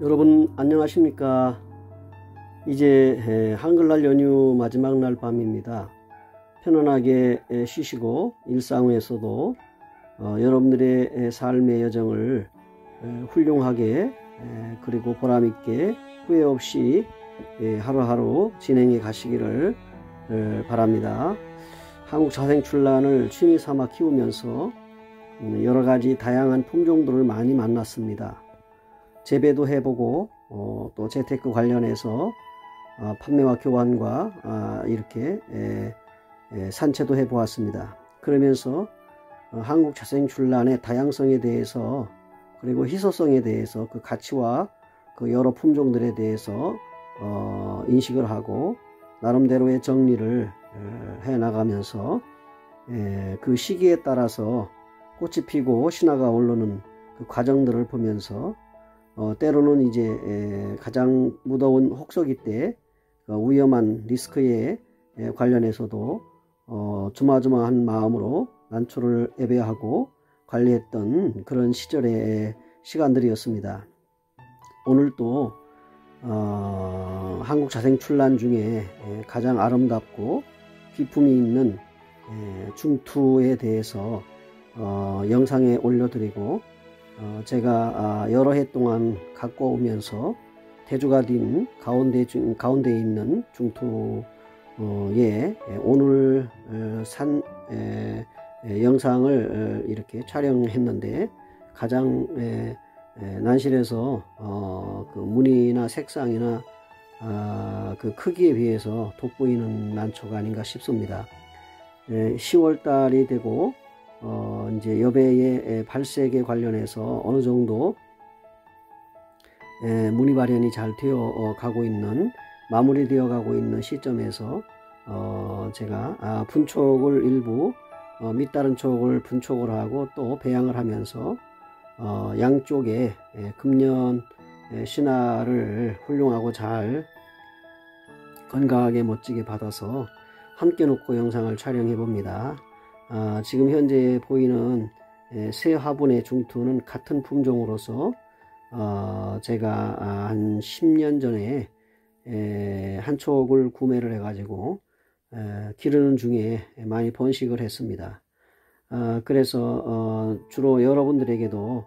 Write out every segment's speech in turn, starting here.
여러분 안녕하십니까. 이제 한글날 연휴 마지막 날 밤입니다. 편안하게 쉬시고 일상에서도 여러분들의 삶의 여정을 훌륭하게 그리고 보람있게 후회 없이 하루하루 진행해 가시기를 바랍니다. 한국 자생출란을 취미 삼아 키우면서 여러가지 다양한 품종들을 많이 만났습니다. 재배도 해보고 또 재테크 관련해서 판매와 교환과 이렇게 산채도 해보았습니다. 그러면서 한국 자생출란의 다양성에 대해서 그리고 희소성에 대해서 그 가치와 그 여러 품종들에 대해서 인식을 하고 나름대로의 정리를 해 나가면서 그 시기에 따라서 꽃이 피고 신화가 오르는 그 과정들을 보면서 때로는 이제 가장 무더운 혹서기 때 위험한 리스크에 관련해서도 조마조마한 마음으로 난초를 예배하고 관리했던 그런 시절의 시간들이었습니다. 오늘도 한국 자생출란 중에 가장 아름답고 기품이 있는 중투에 대해서 영상에 올려드리고 제가 여러 해 동안 갖고 오면서 대주가 된 가운데 있는 중투에 오늘 산 영상을 이렇게 촬영했는데 가장 난실에서 그 무늬나 색상이나 그 크기에 비해서 돋보이는 난초가 아닌가 싶습니다. 10월 달이 되고 이제 여배의 발색에 관련해서 어느 정도 무늬 발현이 잘 되어 가고 있는 마무리되어 가고 있는 시점에서 제가 분촉을 일부 밑다른 촉을 분촉을 하고 또 배양을 하면서 양쪽에 금년 신화를 훌륭하고 잘 건강하게 멋지게 받아서 함께 놓고 영상을 촬영해 봅니다. 지금 현재 보이는 세 화분의 중투는 같은 품종으로서 제가 한 10년 전에 한 촉을 구매를 해 가지고 기르는 중에 많이 번식을 했습니다. 그래서 주로 여러분들에게도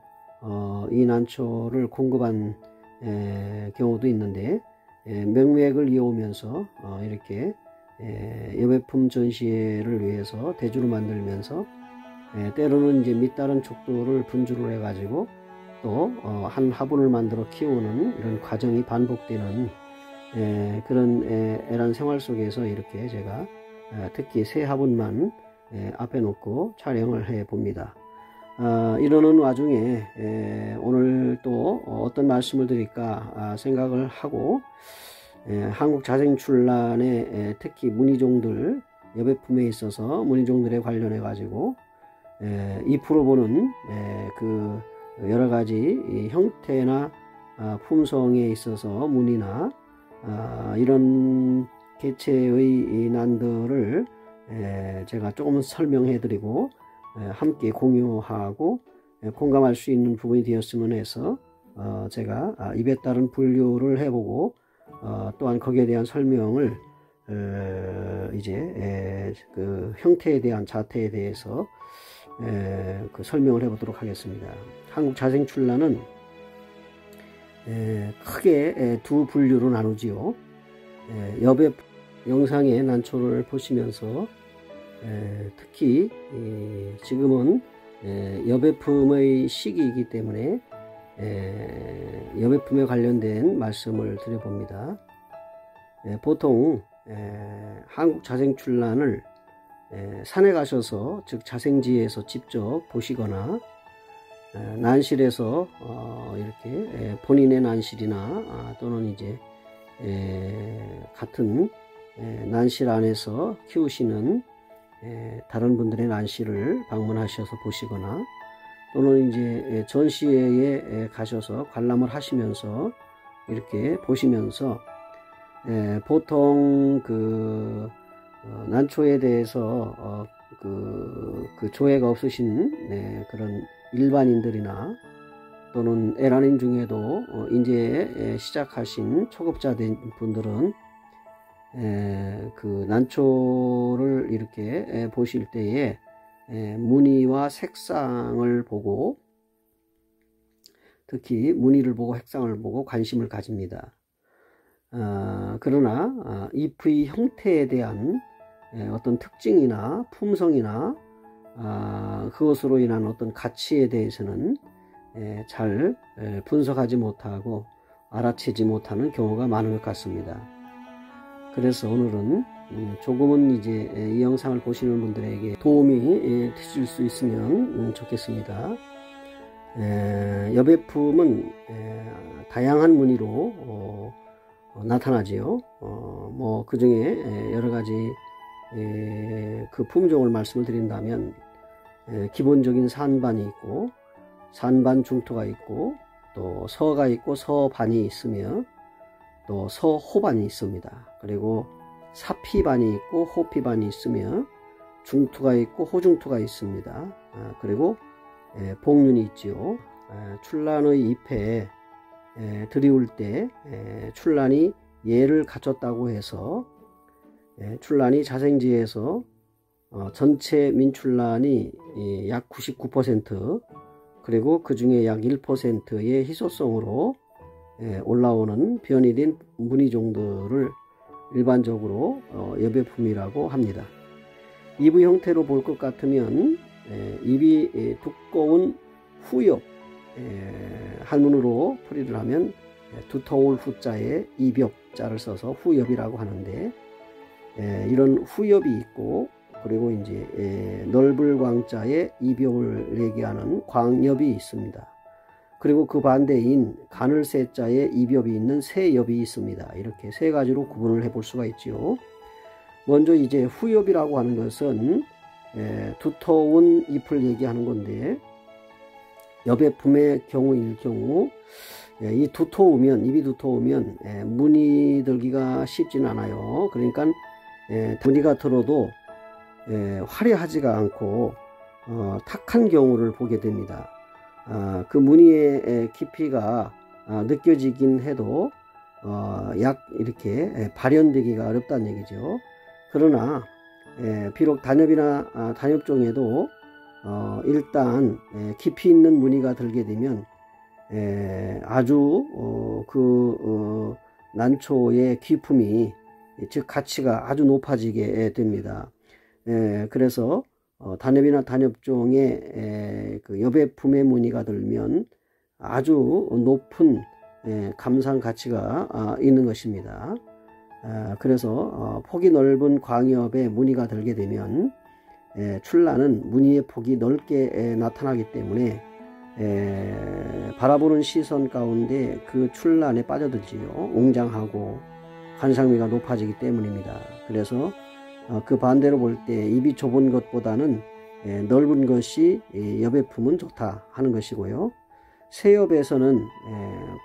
이 난초를 공급한 경우도 있는데 명맥을 이어오면서 이렇게 여배품 전시회를 위해서 대주로 만들면서 때로는 이제 밑다른 촉도를 분주를 해 가지고 또 한 화분을 만들어 키우는 이런 과정이 반복되는 그런 애란 생활 속에서 이렇게 제가 특히 세 화분만 앞에 놓고 촬영을 해 봅니다. 이러는 와중에 오늘 또 어떤 말씀을 드릴까 생각을 하고 한국 자생출란의 특히 무늬종들 여배품에 있어서 무늬종들에 관련해 가지고 잎으로 보는 그 여러가지 형태나 품성에 있어서 무늬나 이런 개체의 난들을 제가 조금 설명해 드리고 함께 공유하고 공감할 수 있는 부분이 되었으면 해서 제가 입에 따른 분류를 해보고 또한 거기에 대한 설명을 이제 그 형태에 대한 자태에 대해서 그 설명을 해보도록 하겠습니다. 한국 자생출란은 크게 두 분류로 나누지요. 여배 영상의 난초를 보시면서 특히 지금은 여배품의 시기이기 때문에 여배품에 관련된 말씀을 드려봅니다. 보통 한국 자생출란을 산에 가셔서 즉 자생지에서 직접 보시거나 난실에서 이렇게 본인의 난실이나 또는 이제 같은 난실 안에서 키우시는 다른 분들의 난실을 방문하셔서 보시거나 또는 이제 전시회에 가셔서 관람을 하시면서 이렇게 보시면서 보통 그 난초에 대해서 그 조예가 없으신 그런 일반인들이나 또는 에란인 중에도 이제 시작하신 초급자된 분들은 그 난초를 이렇게 보실 때에 무늬와 색상을 보고, 특히 무늬를 보고 색상을 보고 관심을 가집니다. 그러나 잎의 형태에 대한 어떤 특징이나 품성이나 그것으로 인한 어떤 가치에 대해서는 잘 분석하지 못하고 알아채지 못하는 경우가 많은 것 같습니다. 그래서 오늘은 조금은 이제 이 영상을 보시는 분들에게 도움이 되실 수 있으면 좋겠습니다. 여배품은 다양한 무늬로 나타나지요. 뭐 그 중에 여러 가지 그 품종을 말씀을 드린다면 기본적인 산반이 있고, 산반 중투가 있고, 또 서가 있고 서반이 있으며, 또 서호반이 있습니다. 그리고 사피반이 있고 호피반이 있으며, 중투가 있고 호중투가 있습니다. 그리고 복륜이 있지요. 출란의 잎에 들이울 때 출란이 예를 갖췄다고 해서 출란이 자생지에서 전체 민출란이 약 99%, 그리고 그 중에 약 1%의 희소성으로 올라오는 변이된 무늬종들을 일반적으로 여배품이라고 합니다. 잎의 형태로 볼 것 같으면 잎이 두꺼운 후엽, 한문으로 풀이를 하면 두터울 후자에 이벽자를 써서 후엽이라고 하는데, 이런 후엽이 있고, 그리고 이제 넓을 광자에 이벽을 얘기하는 광엽이 있습니다. 그리고 그 반대인 가늘 세자에 이벽이 있는 세엽이 있습니다. 이렇게 세 가지로 구분을 해볼 수가 있지요. 먼저 이제 후엽이라고 하는 것은 두터운 잎을 얘기하는 건데, 여배품의 경우일 경우 이 두터우면, 잎이 두터우면 무늬 들기가 쉽진 않아요. 그러니까 무늬가 들어도 화려하지가 않고 탁한 경우를 보게 됩니다. 그 무늬의 깊이가 느껴지긴 해도 약 이렇게 발현되기가 어렵다는 얘기죠. 그러나 비록 단엽이나 단엽종에도 일단 깊이 있는 무늬가 들게 되면 아주 난초의 기품이, 즉 가치가 아주 높아지게 됩니다. 그래서 단엽이나 단엽종의 그 여배품의 무늬가 들면 아주 높은 감상 가치가 있는 것입니다. 그래서 폭이 넓은 광엽의 무늬가 들게 되면 출란은 무늬의 폭이 넓게 나타나기 때문에 바라보는 시선 가운데 그 출란에 빠져들지요. 웅장하고 관상미가 높아지기 때문입니다. 그래서 그 반대로 볼 때 입이 좁은 것보다는 넓은 것이 여배품은 좋다 하는 것이고요. 세엽에서는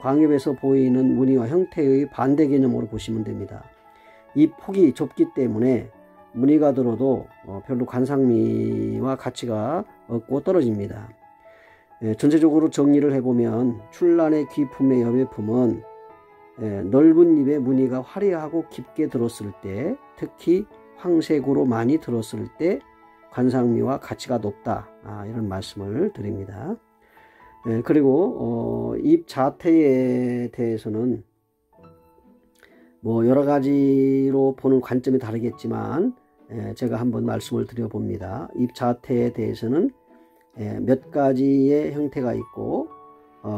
광엽에서 보이는 무늬와 형태의 반대 개념으로 보시면 됩니다. 이 폭이 좁기 때문에 무늬가 들어도 별로 관상미와 가치가 없고 떨어집니다. 전체적으로 정리를 해보면 출란의 귀품의 여배품은 넓은 잎에 무늬가 화려하고 깊게 들었을 때, 특히 황색으로 많이 들었을 때 관상미와 가치가 높다, 이런 말씀을 드립니다. 그리고 잎 자태에 대해서는 뭐 여러 가지로 보는 관점이 다르겠지만 제가 한번 말씀을 드려봅니다. 잎 자태에 대해서는 몇 가지의 형태가 있고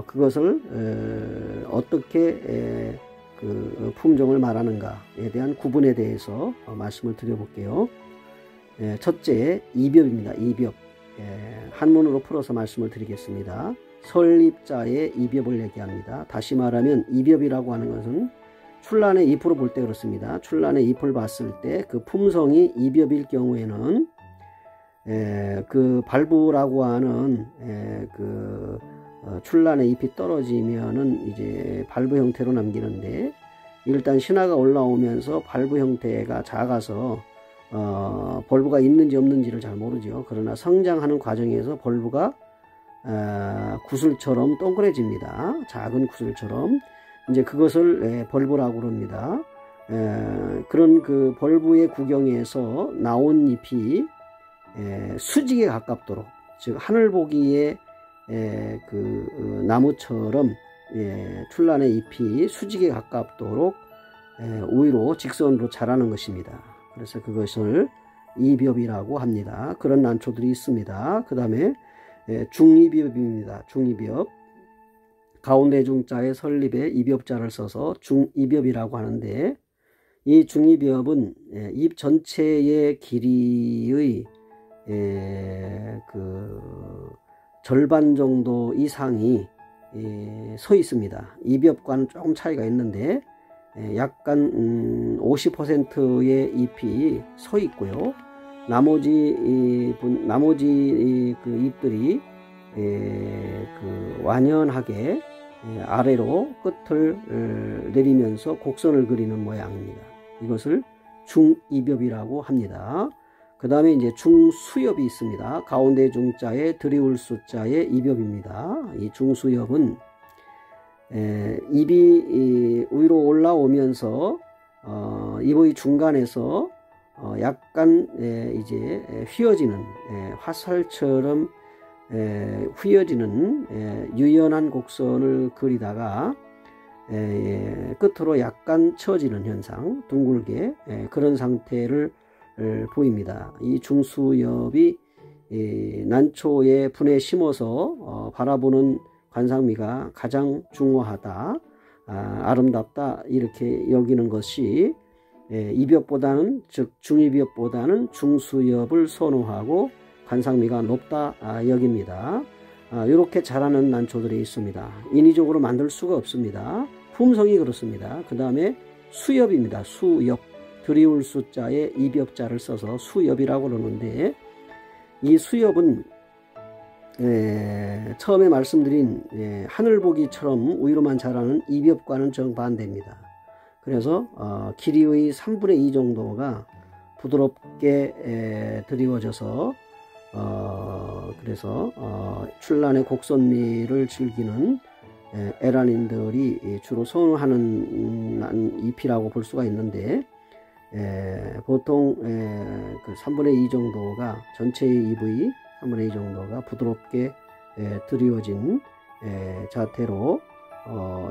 그것을 어떻게 그 품종을 말하는가에 대한 구분에 대해서 말씀을 드려볼게요. 첫째, 이벽입니다. 이벽. 한문으로 풀어서 말씀을 드리겠습니다. 설립자의 이벽을 얘기합니다. 다시 말하면 이벽이라고 하는 것은 출란의 잎으로 볼 때 그렇습니다. 출란의 잎을 봤을 때 그 품성이 이벽일 경우에는 그 발부라고 하는 출란의 잎이 떨어지면은 이제 발부 형태로 남기는데, 일단 신화가 올라오면서 발부 형태가 작아서 벌부가 있는지 없는지를 잘 모르죠. 그러나 성장하는 과정에서 벌부가 구슬처럼 동그래집니다. 작은 구슬처럼. 이제 그것을 벌브라고 그럽니다. 그런 그 벌브의 구경에서 나온 잎이 수직에 가깝도록, 즉 하늘보기의 그 나무처럼 출란의 잎이 수직에 가깝도록 우위로 직선으로 자라는 것입니다. 그래서 그것을 이비엽이라고 합니다. 그런 난초들이 있습니다. 그 다음에 중이비엽입니다. 중이비엽. 가운데 중자에 설립에 이비엽자를 써서 중이비엽이라고 하는데, 이 중이비엽은 잎 전체의 길이의 그 절반 정도 이상이 서 있습니다. 이비엽과는 조금 차이가 있는데 약간 50%의 잎이 서 있고요. 나머지 그 잎들이 그 완연하게 아래로 끝을 내리면서 곡선을 그리는 모양입니다. 이것을 중이비엽이라고 합니다. 그 다음에 이제 중수엽이 있습니다. 가운데 중자에 들이울 수자에 이비엽입니다. 이 중수엽은 잎이 위로 올라오면서 잎의 중간에서 약간 이제 휘어지는 화살처럼 휘어지는 유연한 곡선을 그리다가 끝으로 약간 처지는 현상, 둥글게 그런 상태를 보입니다. 이 중수엽이 난초의 분에 심어서 바라보는 관상미가 가장 중후하다, 아름답다, 이렇게 여기는 것이 이비엽보다는, 즉 중이비엽보다는 중수엽을 선호하고 관상미가 높다 여깁니다. 이렇게 자라는 난초들이 있습니다. 인위적으로 만들 수가 없습니다. 품성이 그렇습니다. 그 다음에 수엽입니다. 수엽. 들이울 수자에 이비엽자를 써서 수엽이라고 그러는데, 이 수엽은 처음에 말씀드린 하늘보기처럼 위로만 자라는 이비엽과는 정반대입니다. 그래서 길이의 3분의 2 정도가 부드럽게 드리워져서 그래서 출란의 곡선미를 즐기는 에란인들이 주로 선호하는 잎이라고 볼 수가 있는데, 보통 그 3분의 2 정도가, 전체의 잎의 3분의 2 정도가 부드럽게 드리워진 자태로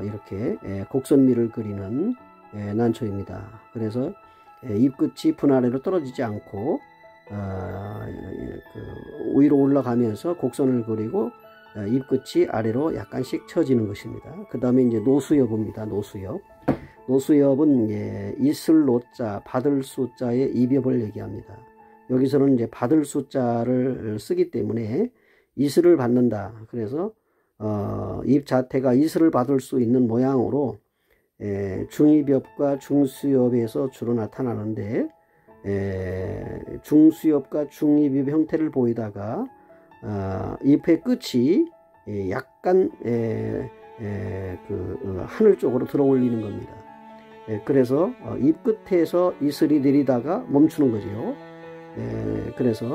이렇게 곡선미를 그리는 난초입니다. 그래서 잎끝이 분아래로 떨어지지 않고 그 위로 올라가면서 곡선을 그리고 잎끝이 아래로 약간씩 처지는 것입니다. 그 다음에 이제 노수엽입니다. 노수엽. 노수엽은 있을 노자, 받을 수자의 이비엽을 얘기합니다. 여기서는 이제 받을 수자를 쓰기 때문에 이슬을 받는다. 그래서 잎 자태가 이슬을 받을 수 있는 모양으로 중이비엽과 중수엽에서 주로 나타나는데, 중수엽과 중이비엽 형태를 보이다가 잎의 끝이 약간 하늘 쪽으로 들어 올리는 겁니다. 그래서 잎 끝에서 이슬이 내리다가 멈추는 거죠. 그래서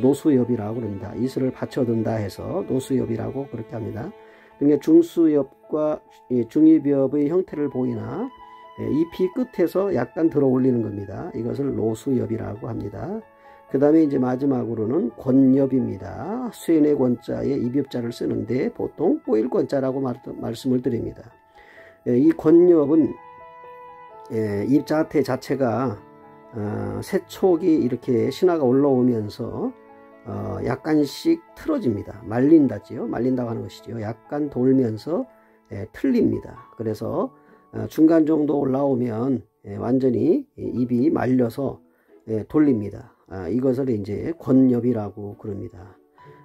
노수엽이라고 그럽니다. 이슬을 받쳐든다 해서 노수엽이라고 그렇게 합니다. 그러니까 중수엽과 중이비엽의 형태를 보이나 잎이 끝에서 약간 들어 올리는 겁니다. 이것을 노수엽이라고 합니다. 그 다음에 이제 마지막으로는 권엽입니다. 쇠네 권자에 이비엽자를 쓰는데 보통 꼬일 권자라고 말씀을 드립니다. 이 권엽은 잎 자태 자체가 새촉이 이렇게 신화가 올라오면서 약간씩 틀어집니다. 말린다지요. 말린다고 하는 것이죠. 약간 돌면서 틀립니다. 그래서 중간 정도 올라오면 완전히 잎이 말려서 돌립니다. 이것을 이제 권엽이라고 그럽니다.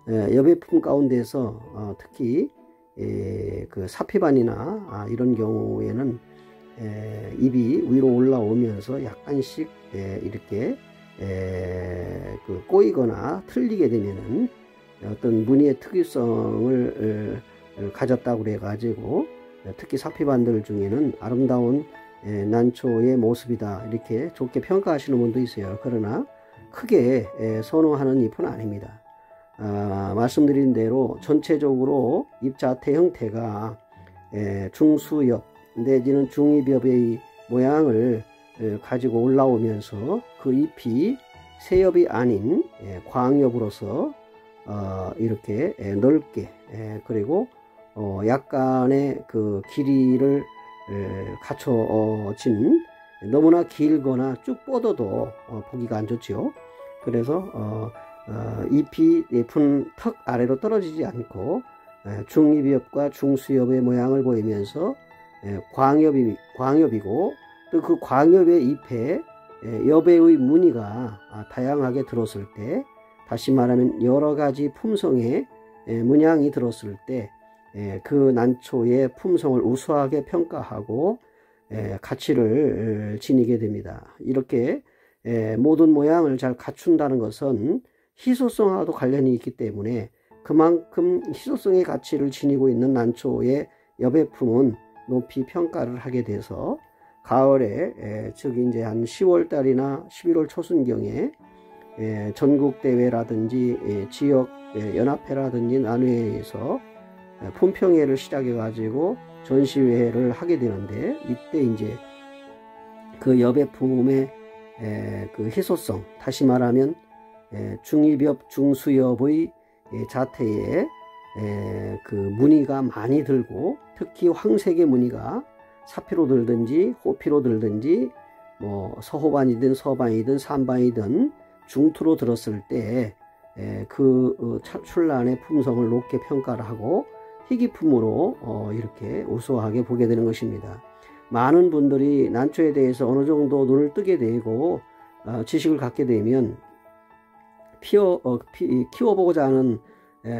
여배품 가운데서 특히 그 사피반이나 이런 경우에는 잎이 위로 올라오면서 약간씩 이렇게 그 꼬이거나 틀리게 되면은 어떤 무늬의 특이성을 가졌다고 그래 가지고, 특히 사피반들 중에는 아름다운 난초의 모습이다 이렇게 좋게 평가하시는 분도 있어요. 그러나 크게 선호하는 잎은 아닙니다. 말씀드린 대로 전체적으로 잎자태 형태가 중수엽 내지는 중입엽의 모양을 가지고 올라오면서 그 잎이 세엽이 아닌 광엽으로서 이렇게 넓게 그리고 약간의 그 길이를 갖춰진 너무나 길거나 쭉 뻗어도 보기가 안 좋지요. 그래서 잎이 예쁜 턱 아래로 떨어지지 않고 중입엽과 중수엽의 모양을 보이면서 광엽이고 또 그 광엽의 잎에 엽의 무늬가 다양하게 들었을 때, 다시 말하면 여러 가지 품성의 문양이 들었을 때 그 난초의 품성을 우수하게 평가하고 가치를 지니게 됩니다. 이렇게 모든 모양을 잘 갖춘다는 것은 희소성하고도 관련이 있기 때문에 그만큼 희소성의 가치를 지니고 있는 난초의 여배품은 높이 평가를 하게 돼서 가을에 즉 이제 한 10월 달이나 11월 초순경에 전국 대회라든지 지역 연합회라든지 난회에서 품평회를 시작해 가지고 전시회를 하게 되는데, 이때 이제 그 여배품의 그 희소성, 다시 말하면 중입엽 중수엽의 자태에 그 무늬가 많이 들고, 특히 황색의 무늬가 사피로 들든지 호피로 들든지 뭐 서호반이든 서반이든 삼반이든 중투로 들었을 때 그 출란의 품성을 높게 평가를 하고 희귀품으로 이렇게 우수하게 보게 되는 것입니다. 많은 분들이 난초에 대해서 어느 정도 눈을 뜨게 되고 지식을 갖게 되면 키워보고자 하는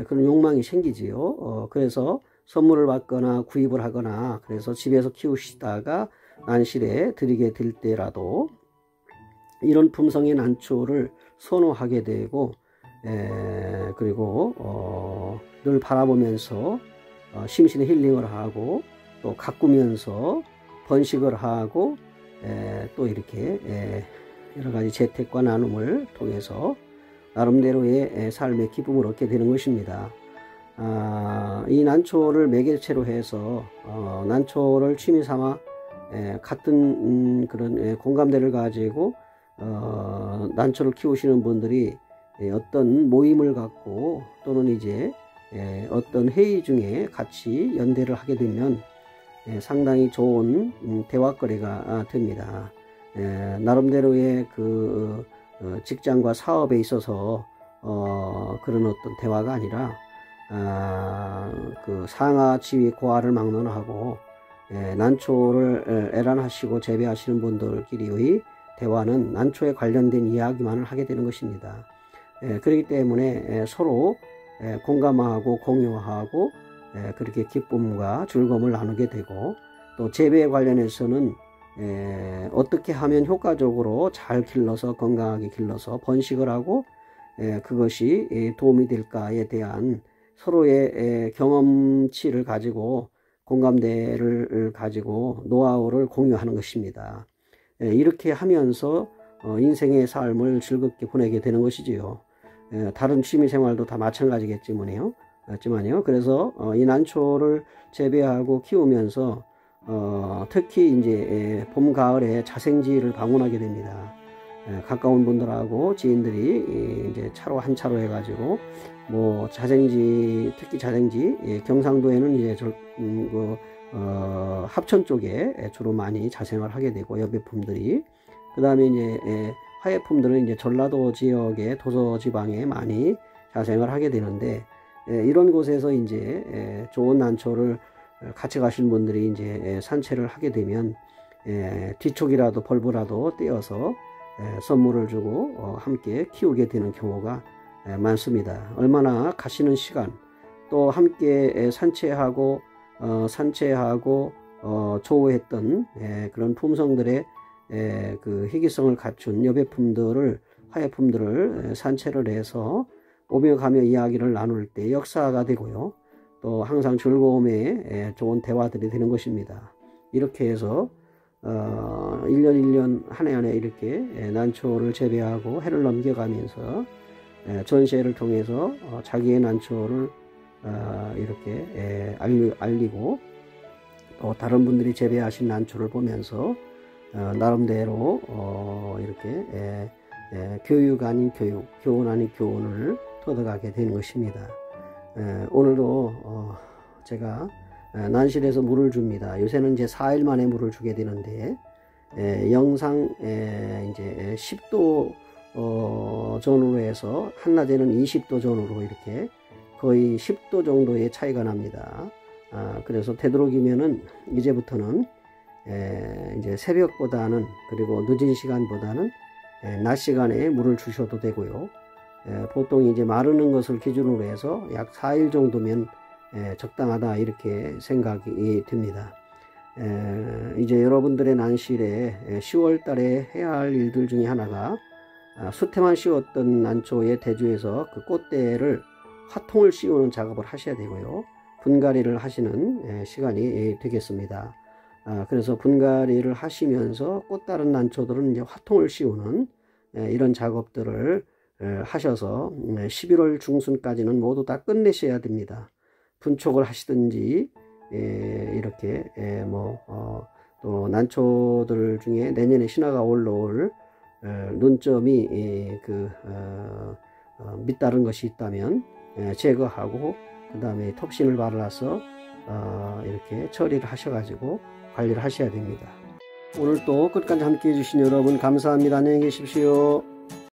그런 욕망이 생기지요. 그래서 선물을 받거나 구입을 하거나, 그래서 집에서 키우시다가 난실에 들이게 될 때라도 이런 품성의 난초를 선호하게 되고, 그리고 늘 바라보면서 심신의 힐링을 하고 또 가꾸면서 번식을 하고 또 이렇게 여러 가지 재택과 나눔을 통해서 나름대로의 삶의 기쁨을 얻게 되는 것입니다. 이 난초를 매개체로 해서 난초를 취미 삼아 같은 그런 공감대를 가지고 난초를 키우시는 분들이 어떤 모임을 갖고 또는 이제 어떤 회의 중에 같이 연대를 하게 되면 상당히 좋은 대화거리가 됩니다. 나름대로의 그 직장과 사업에 있어서 그런 어떤 대화가 아니라 그 상하 지위 고하를 막론하고 난초를 애란하시고 재배하시는 분들끼리의 대화는 난초에 관련된 이야기만을 하게 되는 것입니다. 그렇기 때문에 서로 공감하고 공유하고 그렇게 기쁨과 즐거움을 나누게 되고, 또 재배에 관련해서는 어떻게 하면 효과적으로 잘 길러서 건강하게 길러서 번식을 하고 그것이 도움이 될까에 대한 서로의 경험치를 가지고 공감대를 가지고 노하우를 공유하는 것입니다. 이렇게 하면서 인생의 삶을 즐겁게 보내게 되는 것이지요. 다른 취미생활도 다 마찬가지겠지만요. 그래서 이 난초를 재배하고 키우면서 특히 이제 봄, 가을에 자생지를 방문하게 됩니다. 가까운 분들하고 지인들이 이제 차로 한 차로 해가지고 뭐 자생지, 특히 자생지, 경상도에는 이제 합천 쪽에 주로 많이 자생을 하게 되고 여배품들이, 그 다음에 이제 화예품들은 이제 전라도 지역의 도서 지방에 많이 자생을 하게 되는데, 이런 곳에서 이제 좋은 난초를 같이 가신 분들이 이제 산채를 하게 되면 뒤쪽이라도 벌브라도 떼어서 선물을 주고 함께 키우게 되는 경우가 많습니다. 얼마나 가시는 시간, 또 함께 산채하고 조우했던 그런 품성들의 그 희귀성을 갖춘 여배품들을, 화예품들을 산채를 해서 오며 가며 이야기를 나눌 때 역사가 되고요. 또 항상 즐거움에 좋은 대화들이 되는 것입니다. 이렇게 해서 1년 1년 한 해 한 해 이렇게 난초를 재배하고 해를 넘겨가면서 전시회를 통해서 자기의 난초를 이렇게 알리고 또 다른 분들이 재배하신 난초를 보면서 나름대로 이렇게 교육 아닌 교육, 교훈 아닌 교훈을 터득하게 되는 것입니다. 오늘도 제가 난실에서 물을 줍니다. 요새는 이제 4일 만에 물을 주게 되는데 영상 이제 10도 전후로 해서 한낮에는 20도 전후로 이렇게 거의 10도 정도의 차이가 납니다. 그래서 되도록이면은 이제부터는 이제 새벽보다는 그리고 늦은 시간보다는 낮 시간에 물을 주셔도 되고요. 보통 이제 마르는 것을 기준으로 해서 약 4일 정도면 적당하다 이렇게 생각이 듭니다. 이제 여러분들의 난실에 10월 달에 해야 할 일들 중에 하나가 수태만 씌웠던 난초의 대주에서 그 꽃대를 화통을 씌우는 작업을 하셔야 되고요. 분갈이를 하시는 시간이 되겠습니다. 그래서 분갈이를 하시면서 꽃 다른 난초들은 이제 화통을 씌우는 이런 작업들을 하셔서 11월 중순까지는 모두 다 끝내셔야 됩니다. 분촉을 하시든지 이렇게 또 난초들 중에 내년에 신화가 올라올 눈점이 밑다른 것이 있다면 제거하고 그 다음에 톱신을 발라서 이렇게 처리를 하셔가지고 관리를 하셔야 됩니다. 오늘 또 끝까지 함께 해주신 여러분 감사합니다. 안녕히 계십시오.